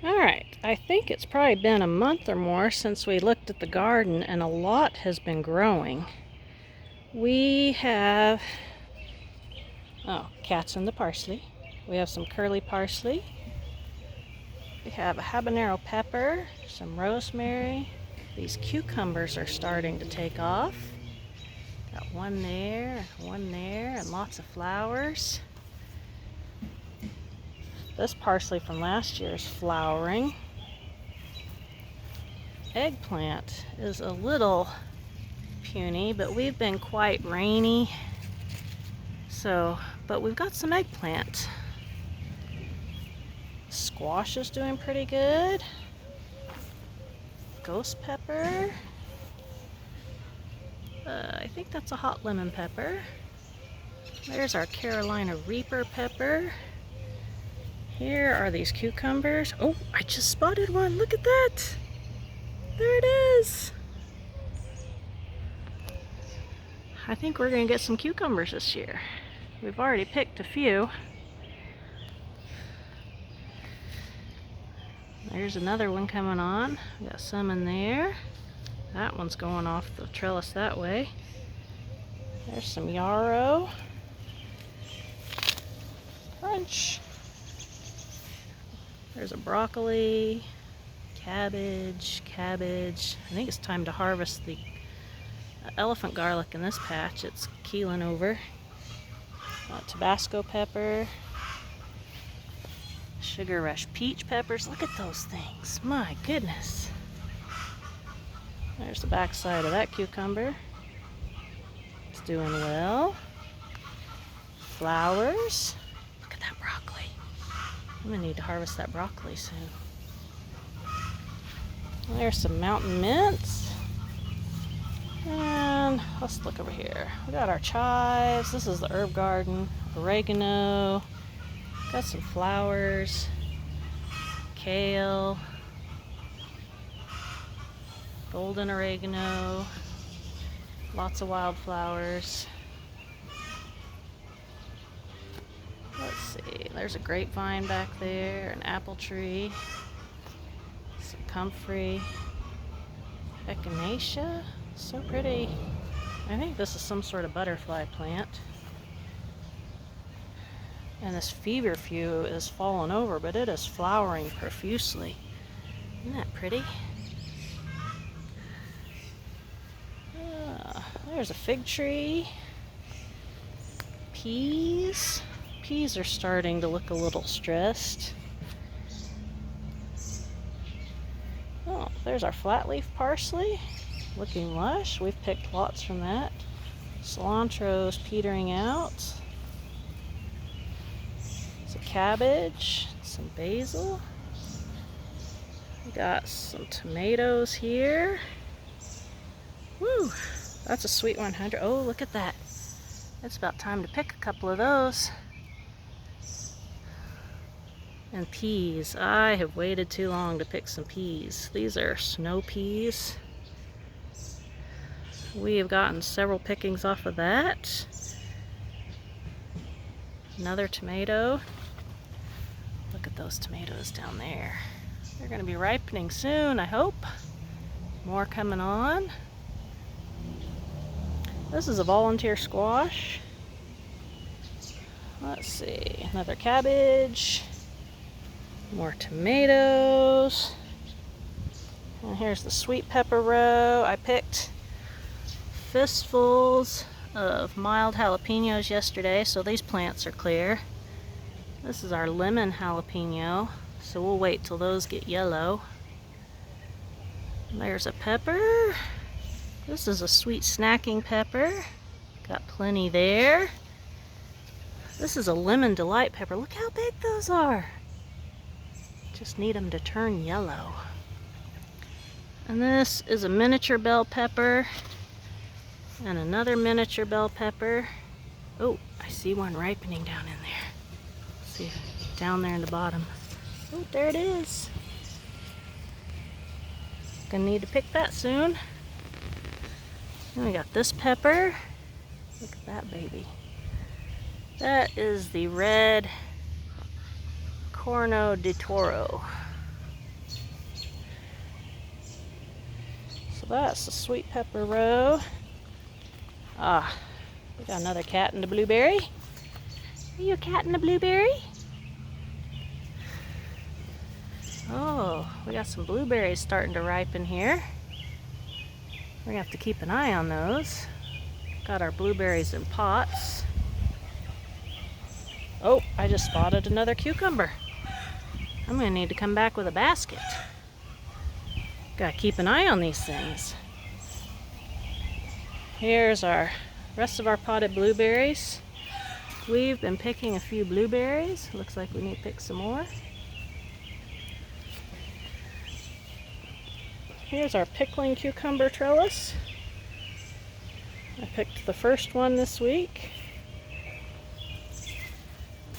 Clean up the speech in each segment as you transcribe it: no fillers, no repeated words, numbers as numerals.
Alright, I think it's probably been a month or more since we looked at the garden, and a lot has been growing. We have, cats in the parsley. We have some curly parsley. We have a habanero pepper, some rosemary. These cucumbers are starting to take off. Got one there, and lots of flowers. This parsley from last year is flowering. Eggplant is a little puny, but we've been quite rainy. But we've got some eggplant. Squash is doing pretty good. Ghost pepper. I think that's a hot lemon pepper. There's our Carolina Reaper pepper. Here are these cucumbers. Oh, I just spotted one. Look at that. There it is. I think we're going to get some cucumbers this year. We've already picked a few. There's another one coming on. We got some in there. That one's going off the trellis that way. There's some yarrow. Crunch. There's a broccoli, cabbage. I think it's time to harvest the elephant garlic in this patch. It's keeling over. Tabasco pepper. Sugar Rush peach peppers. Look at those things. My goodness. There's the back side of that cucumber. It's doing well. Flowers. Look at that broccoli. I'm going to need to harvest that broccoli soon. There's some mountain mints. And let's look over here. We got our chives. This is the herb garden. Oregano. Got some flowers. Kale. Golden oregano. Lots of wildflowers. Let's see. There's a grapevine back there. An apple tree. Some comfrey. Echinacea. So pretty. I think this is some sort of butterfly plant. And this feverfew is fallen over, but it is flowering profusely. Isn't that pretty? There's a fig tree. Peas. Peas are starting to look a little stressed. Oh, there's our flat leaf parsley. Looking lush. We've picked lots from that. Cilantro's petering out. Some cabbage, some basil. We got some tomatoes here. Woo! That's a sweet 100. Oh, look at that. It's about time to pick a couple of those. And peas. I have waited too long to pick some peas. These are snow peas. We have gotten several pickings off of that. Another tomato. Look at those tomatoes down there. They're going to be ripening soon, I hope. More coming on. This is a volunteer squash. Let's see. Another cabbage. More tomatoes. And here's the sweet pepper row. I picked fistfuls of mild jalapenos yesterday, so these plants are clear. This is our lemon jalapeno, so we'll wait till those get yellow. There's a pepper. This is a sweet snacking pepper. Got plenty there. This is a lemon delight pepper. Look how big those are. Just need them to turn yellow. And this is a miniature bell pepper. And another miniature bell pepper. Oh, I see one ripening down in there. Let's see, down there in the bottom. Oh, there it is. Gonna need to pick that soon. Then we got this pepper. Look at that baby. That is the red Corno di Toro. So that's the sweet pepper row. Ah, we got another cat in the blueberry. Are you a cat in the blueberry? Oh, we got some blueberries starting to ripen here. We're gonna have to keep an eye on those. Got our blueberries in pots. Oh, I just spotted another cucumber. I'm gonna need to come back with a basket. Gotta keep an eye on these things. Here's our rest of our potted blueberries. We've been picking a few blueberries. Looks like we need to pick some more. Here's our pickling cucumber trellis. I picked the first one this week.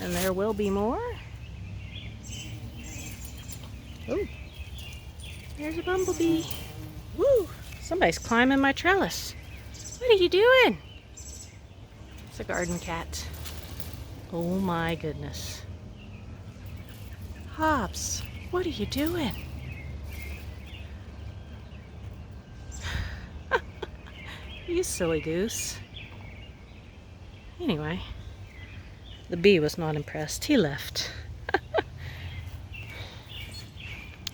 And there will be more. Oh, there's a bumblebee. Woo! Somebody's climbing my trellis. What are you doing? It's a garden cat. Oh my goodness. Hobbs, what are you doing? You silly goose. Anyway, the bee was not impressed. He left.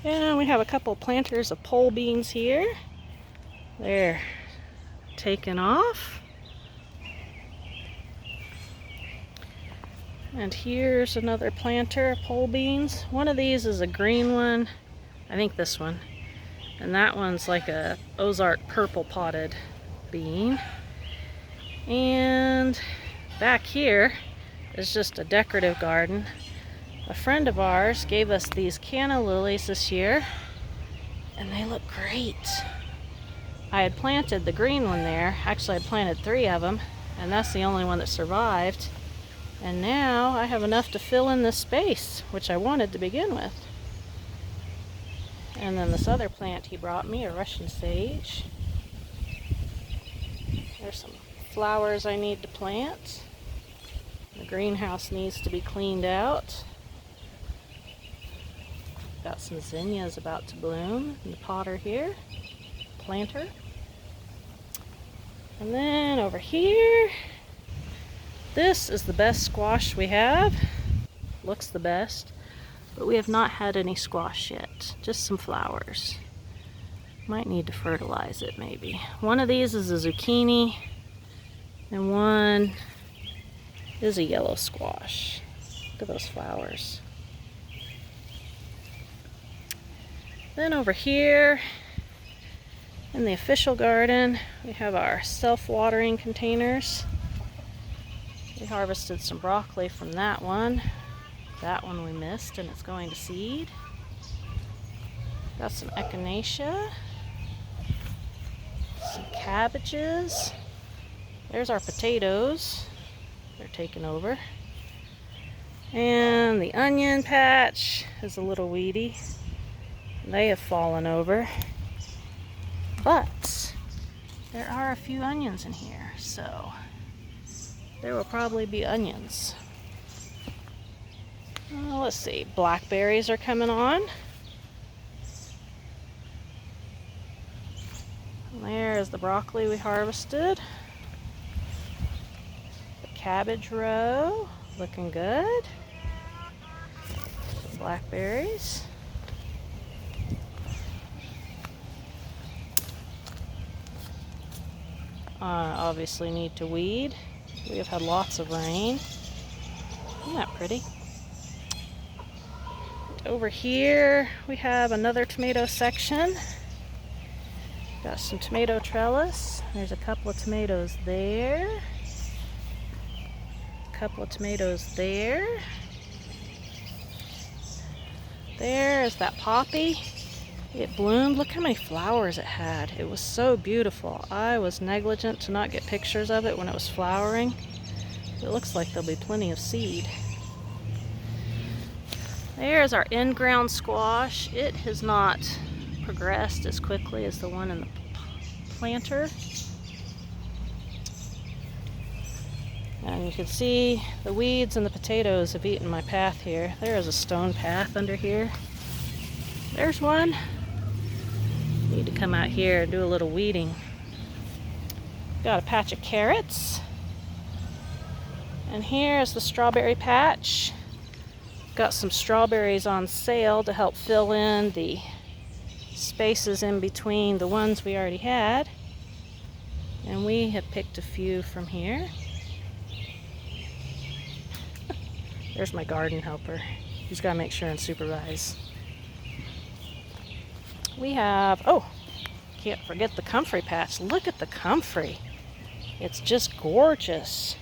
And we have a couple planters of pole beans here. They're taken off. And here's another planter of pole beans. One of these is a green one. I think this one. And that one's like a Ozark purple potted bean. And back here is just a decorative garden. A friend of ours gave us these canna lilies this year, and they look great. I had planted the green one there. Actually, I planted 3 of them, and that's the only one that survived. And now I have enough to fill in this space, which I wanted to begin with. And then this other plant he brought me, a Russian sage. There's some flowers I need to plant. The greenhouse needs to be cleaned out. Got some zinnias about to bloom in the potter here. Planter. And then over here, this is the best squash we have. Looks the best. But we have not had any squash yet. Just some flowers. Might need to fertilize it maybe. One of these is a zucchini. And one is a yellow squash. Look at those flowers. Then over here in the official garden, we have our self-watering containers. We harvested some broccoli from that one. That one we missed, and it's going to seed. Got some echinacea. Some cabbages. There's our potatoes. They're taken over. And the onion patch is a little weedy. They have fallen over. But there are a few onions in here, so there will probably be onions. Let's see, blackberries are coming on. And there's the broccoli we harvested. The cabbage row, looking good. Blackberries. Obviously need to weed. We have had lots of rain. Isn't that pretty? Over here we have another tomato section. Got some tomato trellis. There's a couple of tomatoes there. A couple of tomatoes there. There is that poppy. It bloomed. Look how many flowers it had. It was so beautiful. I was negligent to not get pictures of it when it was flowering. It looks like there'll be plenty of seed. There's our in-ground squash. It has not progressed as quickly as the one in the planter. And you can see the weeds and the potatoes have eaten my path here. There is a stone path under here. There's one. Need to come out here and do a little weeding. Got a patch of carrots. And here is the strawberry patch. Got some strawberries on sale to help fill in the spaces in between the ones we already had. And we have picked a few from here. There's my garden helper. He's got to make sure and supervise. We have, oh, can't forget the comfrey patch. Look at the comfrey. It's just gorgeous.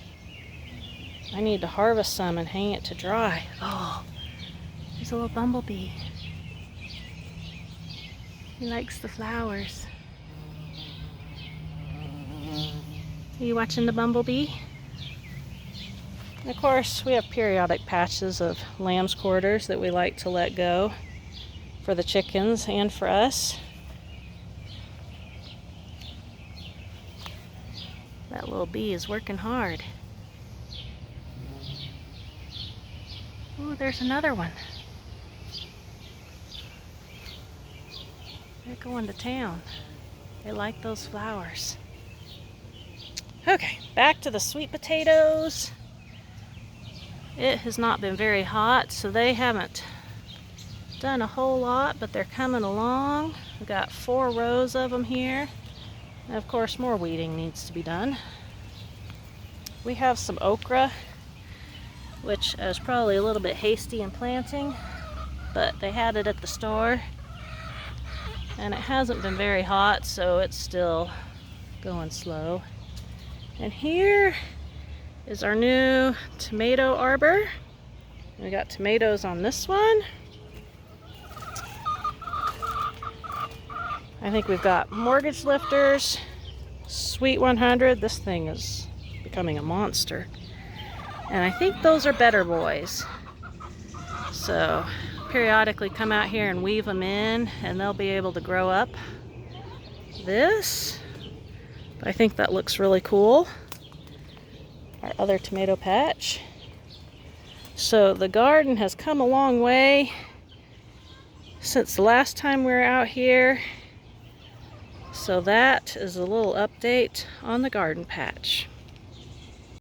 I need to harvest some and hang it to dry. Oh, there's a little bumblebee. He likes the flowers. Are you watching the bumblebee? And of course, we have periodic patches of lamb's quarters that we like to let go for the chickens and for us. That little bee is working hard. Oh, there's another one. They're going to town. They like those flowers. Okay, back to the sweet potatoes. It has not been very hot, so they haven't done a whole lot, but they're coming along. We've got 4 rows of them here. And of course, more weeding needs to be done. We have some okra, which I was probably a little bit hasty in planting, but they had it at the store. And it hasn't been very hot, so it's still going slow. And here is our new tomato arbor. We got tomatoes on this one. I think we've got mortgage lifters, Sweet 100. This thing is becoming a monster. And I think those are better boys. So periodically come out here and weave them in and they'll be able to grow up. This, I think that looks really cool. Our other tomato patch. So the garden has come a long way since the last time we were out here. So that is a little update on the garden patch.